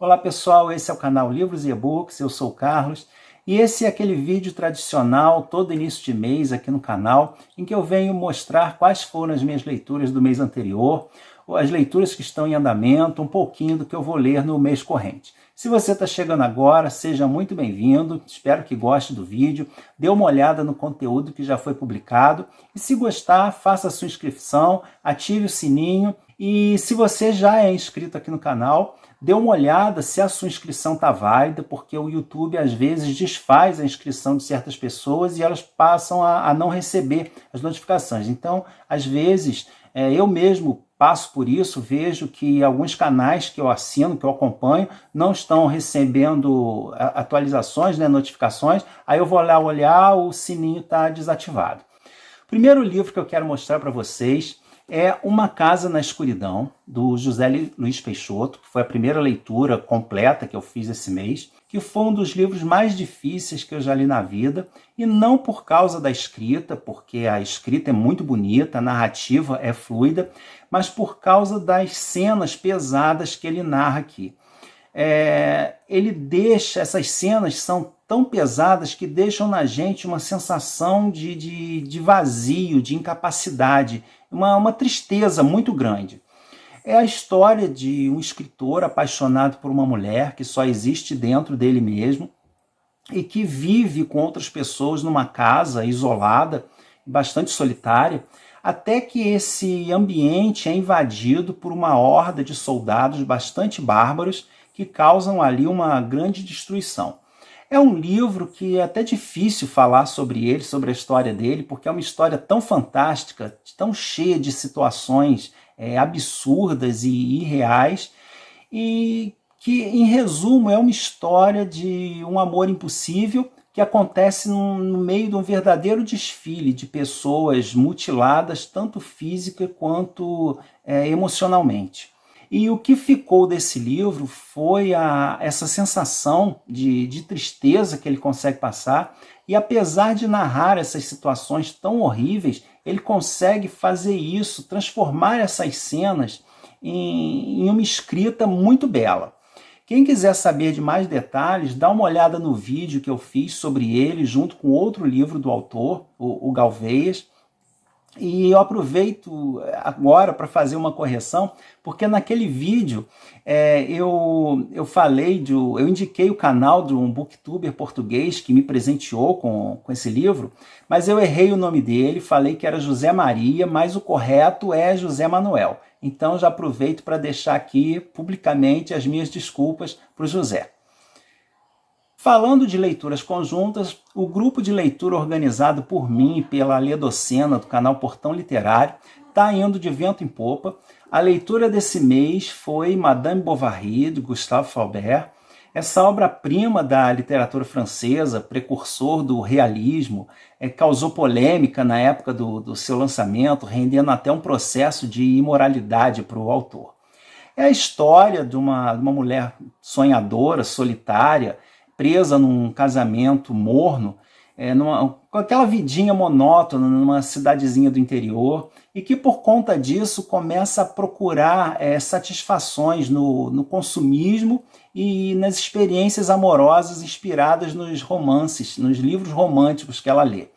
Olá pessoal, esse é o canal Livros e E-Books, eu sou o Carlos e esse é aquele vídeo tradicional todo início de mês aqui no canal em que eu venho mostrar quais foram as minhas leituras do mês anterior, ou as leituras que estão em andamento, um pouquinho do que eu vou ler no mês corrente. Se você está chegando agora, seja muito bem-vindo, espero que goste do vídeo, dê uma olhada no conteúdo que já foi publicado e se gostar, faça a sua inscrição, ative o sininho e se você já é inscrito aqui no canal, dê uma olhada se a sua inscrição está válida, porque o YouTube às vezes desfaz a inscrição de certas pessoas e elas passam a não receber as notificações. Então, às vezes, eu mesmo passo por isso, vejo que alguns canais que eu assino, que eu acompanho, não estão recebendo atualizações, notificações, aí eu vou lá olhar, o sininho está desativado. O primeiro livro que eu quero mostrar para vocês é Uma Casa na Escuridão, do José Luiz Peixoto, que foi a primeira leitura completa que eu fiz esse mês, que foi um dos livros mais difíceis que eu já li na vida, e não por causa da escrita, porque a escrita é muito bonita, a narrativa é fluida, mas por causa das cenas pesadas que ele narra aqui. Ele deixa, essas cenas são tão pesadas que deixam na gente uma sensação de vazio, de incapacidade, uma tristeza muito grande. É a história de um escritor apaixonado por uma mulher que só existe dentro dele mesmo e que vive com outras pessoas numa casa isolada, bastante solitária, até que esse ambiente é invadido por uma horda de soldados bastante bárbaros que causam ali uma grande destruição. É um livro que é até difícil falar sobre ele, sobre a história dele, porque é uma história tão fantástica, tão cheia de situações absurdas e irreais, e que, em resumo, é uma história de um amor impossível que acontece no meio de um verdadeiro desfile de pessoas mutiladas, tanto física quanto emocionalmente. E o que ficou desse livro foi essa sensação de tristeza que ele consegue passar, e apesar de narrar essas situações tão horríveis, ele consegue fazer isso, transformar essas cenas em uma escrita muito bela. Quem quiser saber de mais detalhes, dá uma olhada no vídeo que eu fiz sobre ele, junto com outro livro do autor, o Galveias. E eu aproveito agora para fazer uma correção, porque naquele vídeo eu falei, eu indiquei o canal de um booktuber português que me presenteou com esse livro, mas eu errei o nome dele, falei que era José Maria, mas o correto é José Manuel. Então já aproveito para deixar aqui publicamente as minhas desculpas para o José. Falando de leituras conjuntas, o grupo de leitura organizado por mim e pela Lê Docena, do canal Portão Literário, está indo de vento em popa. A leitura desse mês foi Madame Bovary, de Gustave Flaubert. Essa obra-prima da literatura francesa, precursor do realismo, causou polêmica na época do seu lançamento, rendendo até um processo de imoralidade para o autor. É a história de uma mulher sonhadora, solitária, presa num casamento morno, com aquela vidinha monótona numa cidadezinha do interior, e que por conta disso começa a procurar satisfações no consumismo e nas experiências amorosas inspiradas nos romances, nos livros românticos que ela lê.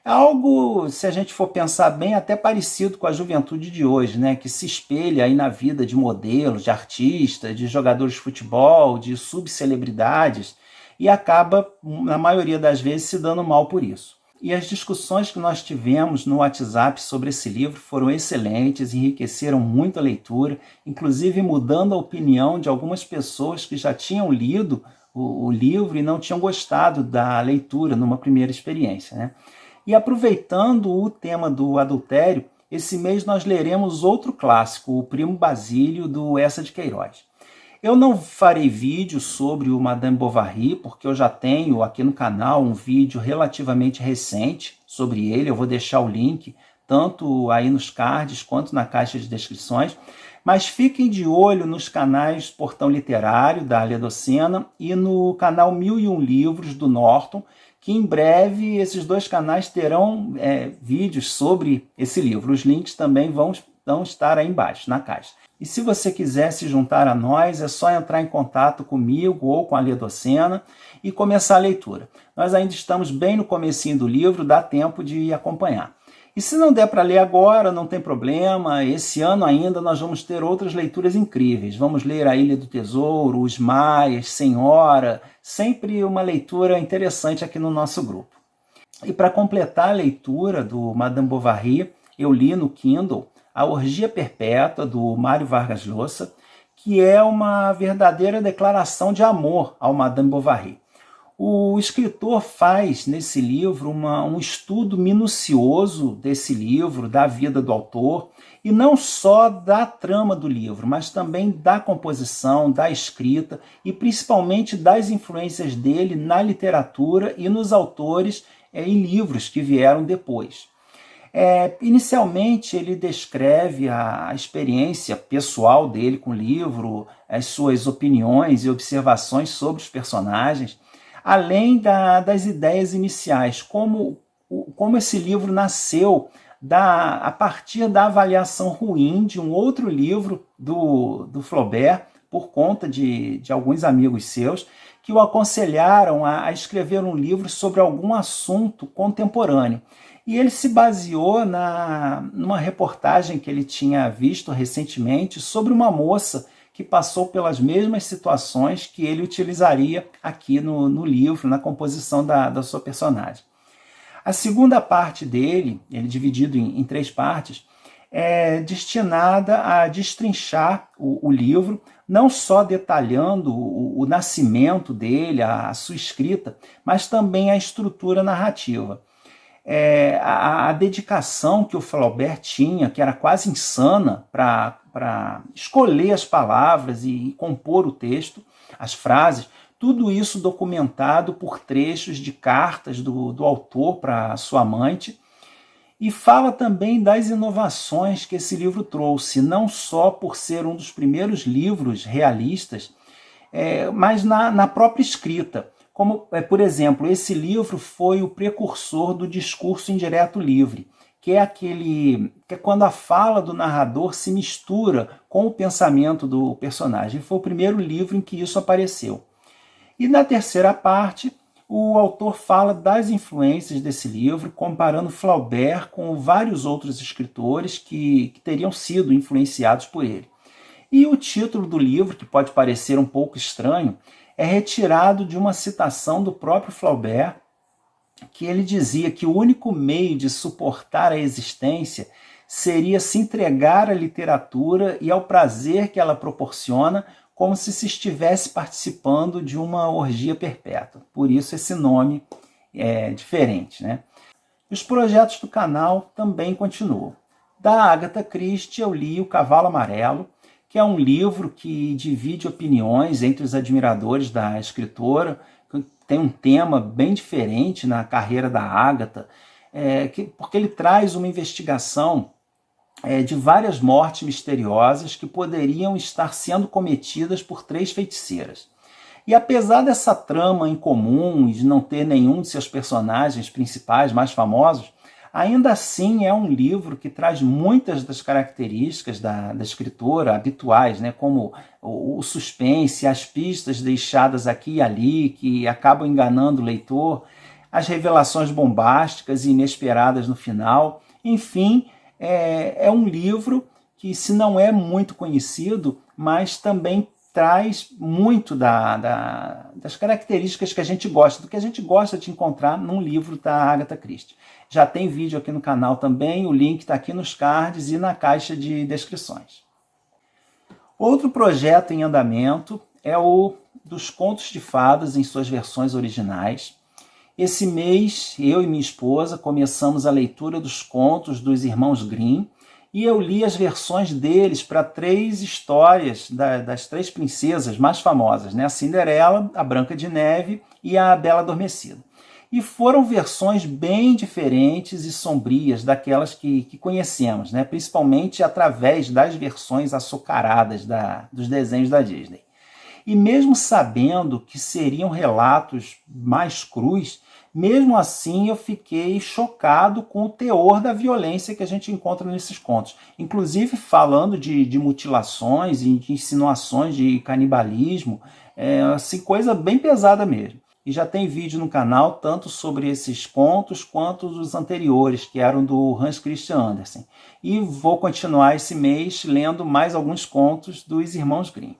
É algo, se a gente for pensar bem, até parecido com a juventude de hoje, que se espelha aí na vida de modelos, de artistas, de jogadores de futebol, de subcelebridades, e acaba, na maioria das vezes, se dando mal por isso. E as discussões que nós tivemos no WhatsApp sobre esse livro foram excelentes, enriqueceram muito a leitura, inclusive mudando a opinião de algumas pessoas que já tinham lido o livro e não tinham gostado da leitura numa primeira experiência. E aproveitando o tema do adultério, esse mês nós leremos outro clássico, O Primo Basílio, do Eça de Queiroz. Eu não farei vídeo sobre o Madame Bovary, porque eu já tenho aqui no canal um vídeo relativamente recente sobre ele. Eu vou deixar o link tanto aí nos cards quanto na caixa de descrições. Mas fiquem de olho nos canais Portão Literário, da Lê Docena, e no canal 1001 Livros, do Norton, que em breve esses dois canais terão vídeos sobre esse livro. Os links também vão estar aí embaixo, na caixa. E se você quiser se juntar a nós, é só entrar em contato comigo ou com a Ledocena e começar a leitura. Nós ainda estamos bem no comecinho do livro, dá tempo de acompanhar. E se não der para ler agora, não tem problema, esse ano ainda nós vamos ter outras leituras incríveis. Vamos ler A Ilha do Tesouro, Os Maias, Senhora, sempre uma leitura interessante aqui no nosso grupo. E para completar a leitura do Madame Bovary, eu li no Kindle A Orgia Perpétua, do Mário Vargas Llosa, que é uma verdadeira declaração de amor ao Madame Bovary. O escritor faz nesse livro um estudo minucioso desse livro, da vida do autor, e não só da trama do livro, mas também da composição, da escrita e principalmente das influências dele na literatura e nos autores e livros que vieram depois. Inicialmente ele descreve a experiência pessoal dele com o livro, as suas opiniões e observações sobre os personagens, além das ideias iniciais, como esse livro nasceu a partir da avaliação ruim de um outro livro do Flaubert, por conta de alguns amigos seus, que o aconselharam a escrever um livro sobre algum assunto contemporâneo. E ele se baseou numa reportagem que ele tinha visto recentemente sobre uma moça que passou pelas mesmas situações que ele utilizaria aqui no livro, na composição da sua personagem. A segunda parte dele, ele dividido em 3 partes, é destinada a destrinchar o livro, não só detalhando o nascimento dele, a sua escrita, mas também a estrutura narrativa. A dedicação que o Flaubert tinha, que era quase insana para escolher as palavras e compor o texto, as frases, tudo isso documentado por trechos de cartas do autor para sua amante, e fala também das inovações que esse livro trouxe, não só por ser um dos primeiros livros realistas, mas na própria escrita. Como, por exemplo, esse livro foi o precursor do discurso indireto livre, que é quando a fala do narrador se mistura com o pensamento do personagem. Foi o primeiro livro em que isso apareceu. E na terceira parte, o autor fala das influências desse livro, comparando Flaubert com vários outros escritores que teriam sido influenciados por ele. E o título do livro, que pode parecer um pouco estranho, é retirado de uma citação do próprio Flaubert, que ele dizia que o único meio de suportar a existência seria se entregar à literatura e ao prazer que ela proporciona, como se estivesse participando de uma orgia perpétua. Por isso esse nome é diferente, né? Os projetos do canal também continuam. Da Agatha Christie eu li O Cavalo Amarelo, que é um livro que divide opiniões entre os admiradores da escritora, que tem um tema bem diferente na carreira da Agatha, porque ele traz uma investigação de várias mortes misteriosas que poderiam estar sendo cometidas por 3 feiticeiras. E apesar dessa trama incomum e de não ter nenhum de seus personagens principais mais famosos, ainda assim é um livro que traz muitas das características da escritora habituais, né, como o suspense, as pistas deixadas aqui e ali, que acabam enganando o leitor, as revelações bombásticas e inesperadas no final. Enfim, é um livro que, se não é muito conhecido, mas também traz muito das características que a gente gosta, do que a gente gosta de encontrar num livro da Agatha Christie. Já tem vídeo aqui no canal também, o link está aqui nos cards e na caixa de descrições. Outro projeto em andamento é o dos contos de fadas em suas versões originais. Esse mês, eu e minha esposa começamos a leitura dos contos dos irmãos Grimm, e eu li as versões deles para 3 histórias das 3 princesas mais famosas, né? A Cinderela, a Branca de Neve e a Bela Adormecida. E foram versões bem diferentes e sombrias daquelas que conhecemos, né? Principalmente através das versões açucaradas dos desenhos da Disney. E mesmo sabendo que seriam relatos mais crus, Mesmo assim, eu fiquei chocado com o teor da violência que a gente encontra nesses contos. Inclusive falando de mutilações e de insinuações de canibalismo, assim, coisa bem pesada mesmo. E já tem vídeo no canal tanto sobre esses contos quanto dos anteriores, que eram do Hans Christian Andersen. E vou continuar esse mês lendo mais alguns contos dos Irmãos Grimm.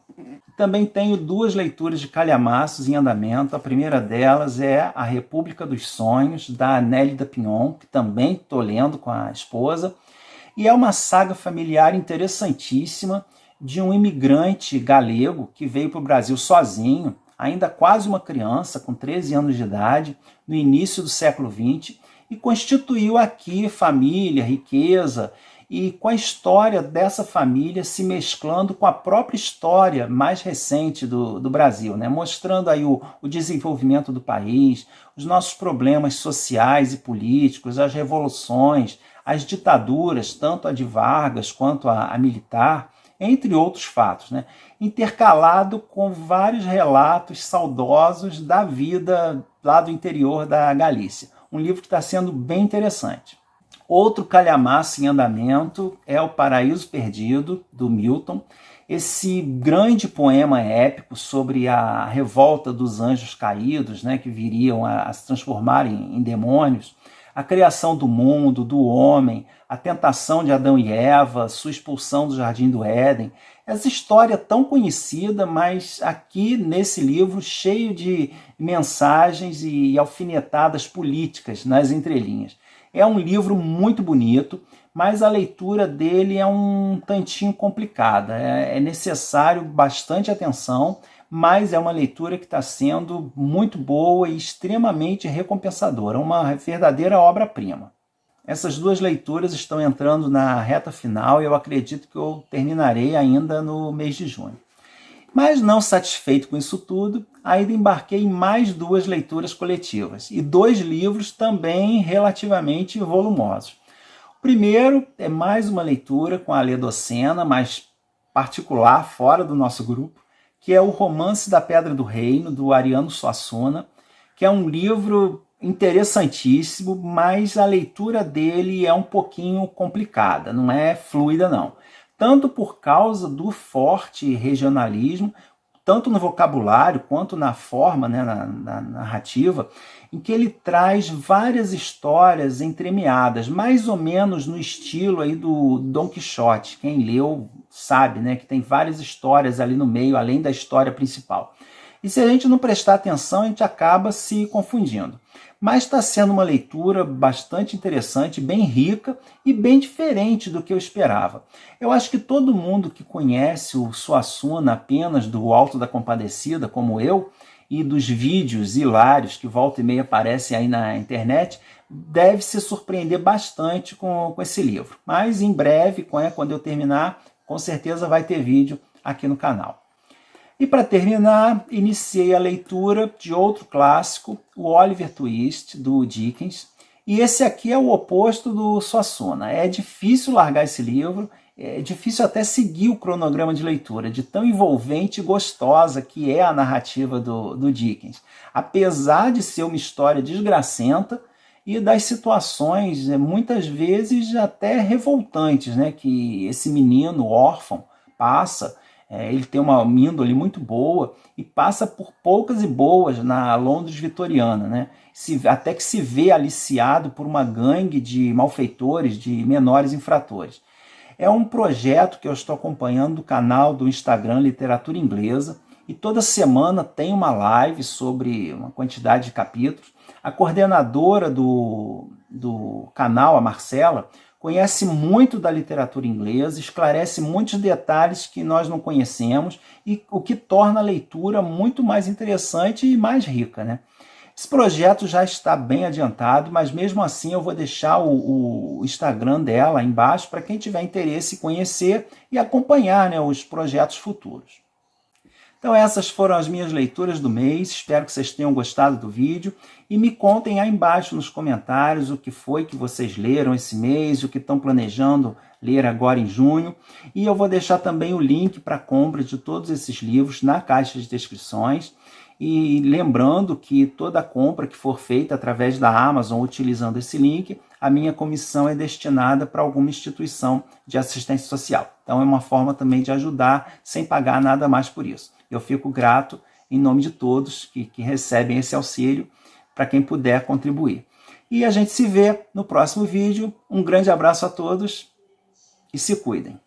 Também tenho 2 leituras de calhamaços em andamento. A primeira delas é A República dos Sonhos, da Nélida Pinhon, que também estou lendo com a esposa. E é uma saga familiar interessantíssima de um imigrante galego que veio para o Brasil sozinho, ainda quase uma criança, com 13 anos de idade, no início do século XX, e constituiu aqui família, riqueza, e com a história dessa família se mesclando com a própria história mais recente do Brasil, né? Mostrando aí o desenvolvimento do país, os nossos problemas sociais e políticos, as revoluções, as ditaduras, tanto a de Vargas quanto a militar, entre outros fatos, né? Intercalado com vários relatos saudosos da vida lá do interior da Galícia. Um livro que está sendo bem interessante. Outro calhamaço em andamento é O Paraíso Perdido, do Milton. Esse grande poema épico sobre a revolta dos anjos caídos, né, que viriam a se transformar em demônios, a criação do mundo, do homem, a tentação de Adão e Eva, sua expulsão do Jardim do Éden. Essa história tão conhecida, mas aqui nesse livro cheio de mensagens e alfinetadas políticas nas entrelinhas. É um livro muito bonito, mas a leitura dele é um tantinho complicada. É necessário bastante atenção, mas é uma leitura que está sendo muito boa e extremamente recompensadora. Uma verdadeira obra-prima. Essas 2 leituras estão entrando na reta final e eu acredito que eu terminarei ainda no mês de junho. Mas não satisfeito com isso tudo, ainda embarquei em mais 2 leituras coletivas e 2 livros também relativamente volumosos. O primeiro é mais uma leitura com a Alê Docena, mais particular, fora do nosso grupo, que é o Romance da Pedra do Reino, do Ariano Suassuna, que é um livro interessantíssimo, mas a leitura dele é um pouquinho complicada, não é fluida não. Tanto por causa do forte regionalismo, tanto no vocabulário quanto na forma, né, na narrativa, em que ele traz várias histórias entremeadas, mais ou menos no estilo aí do Dom Quixote. Quem leu sabe, né, que tem várias histórias ali no meio, além da história principal. E se a gente não prestar atenção, a gente acaba se confundindo. Mas está sendo uma leitura bastante interessante, bem rica e bem diferente do que eu esperava. Eu acho que todo mundo que conhece o Suassuna apenas do Alto da Compadecida, como eu, e dos vídeos hilários que volta e meia aparecem aí na internet, deve se surpreender bastante com esse livro. Mas em breve, quando eu terminar, com certeza vai ter vídeo aqui no canal. E para terminar, iniciei a leitura de outro clássico, o Oliver Twist, do Dickens. E esse aqui é o oposto do Suassuna. É difícil largar esse livro, é difícil até seguir o cronograma de leitura, de tão envolvente e gostosa que é a narrativa do Dickens. Apesar de ser uma história desgracenta e das situações, muitas vezes até revoltantes, né, que esse menino órfão passa. Ele tem uma índole muito boa e passa por poucas e boas na Londres vitoriana, né? Até que se vê aliciado por uma gangue de malfeitores, de menores infratores. É um projeto que eu estou acompanhando do canal do Instagram Literatura Inglesa e toda semana tem uma live sobre uma quantidade de capítulos. A coordenadora do canal, a Marcela, conhece muito da literatura inglesa, esclarece muitos detalhes que nós não conhecemos e o que torna a leitura muito mais interessante e mais rica, né? Esse projeto já está bem adiantado, mas mesmo assim eu vou deixar o Instagram dela aí embaixo para quem tiver interesse em conhecer e acompanhar, né, os projetos futuros. Então essas foram as minhas leituras do mês, espero que vocês tenham gostado do vídeo e me contem aí embaixo nos comentários o que foi que vocês leram esse mês, o que estão planejando ler agora em junho, e eu vou deixar também o link para a compra de todos esses livros na caixa de descrições E lembrando que toda compra que for feita através da Amazon utilizando esse link, a minha comissão é destinada para alguma instituição de assistência social. Então é uma forma também de ajudar sem pagar nada mais por isso. Eu fico grato em nome de todos que recebem esse auxílio, para quem puder contribuir. E a gente se vê no próximo vídeo. Um grande abraço a todos e se cuidem.